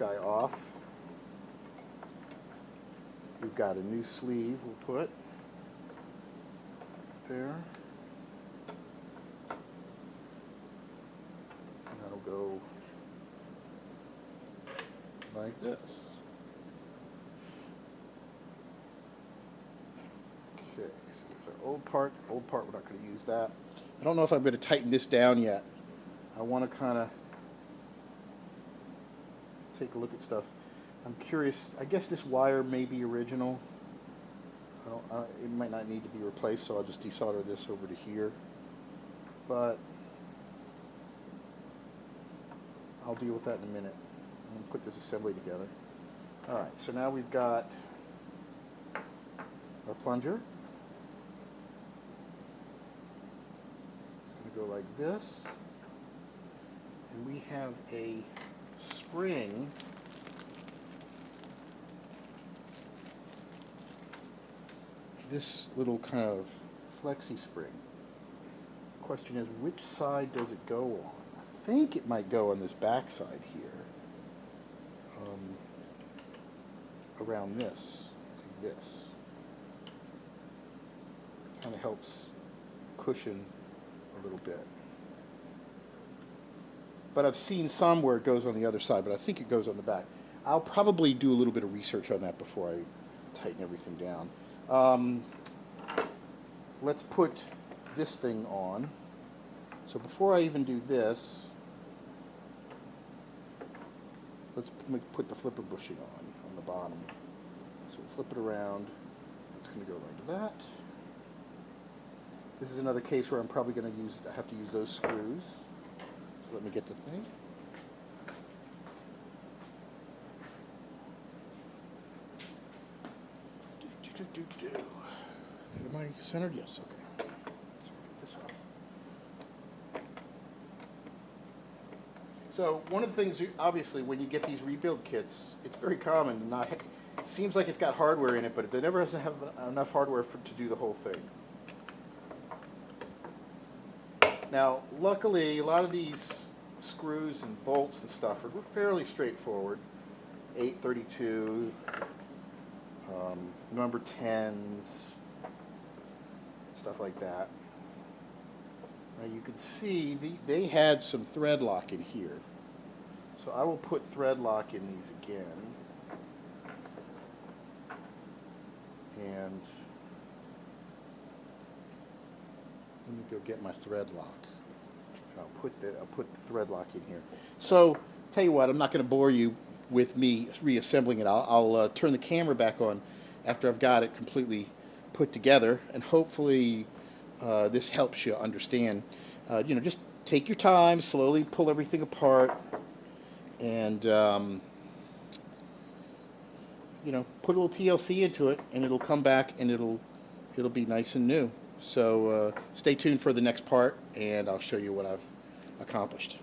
guy off. We've got a new sleeve we'll put there. And that'll go like this. Okay, so there's our old part. Old part, we're not going to use that. I don't know if I'm going to tighten this down yet. I want to kind of take a look at stuff. I'm curious. I guess this wire may be original. It might not need to be replaced, so I'll just desolder this over to here. But I'll deal with that in a minute. I'm going to put this assembly together. Alright, so now we've got our plunger. It's going to go like this. And we have a spring this little kind of flexi spring. The question is, which side does it go on? I think it might go on this back side here. Around this, like this. Kind of helps cushion a little bit. But I've seen some where it goes on the other side, but I think it goes on the back. I'll probably do a little bit of research on that before I tighten everything down. Let's put this thing on. So before I even do this, let's put the flipper bushing on the bottom. So we'll flip it around. It's going to go like that. This is another case where I'm probably going to have to use those screws. So let me get the thing. Am I centered? Yes, okay. This off. So one of the things, obviously, when you get these rebuild kits, it's very common to not. It seems like it's got hardware in it, but it never has to have enough hardware to do the whole thing. Now, luckily, a lot of these screws and bolts and stuff are fairly straightforward. 832. Number 10s, stuff like that. Now you can see they had some thread lock in here. So I will put thread lock in these again. And let me go get my thread lock. I'll put the thread lock in here. So tell you what, I'm not going to bore you with me reassembling it. I'll turn the camera back on after I've got it completely put together, and hopefully this helps you understand. Just take your time, slowly pull everything apart, and put a little TLC into it, and it'll come back, and it'll be nice and new. So stay tuned for the next part, and I'll show you what I've accomplished.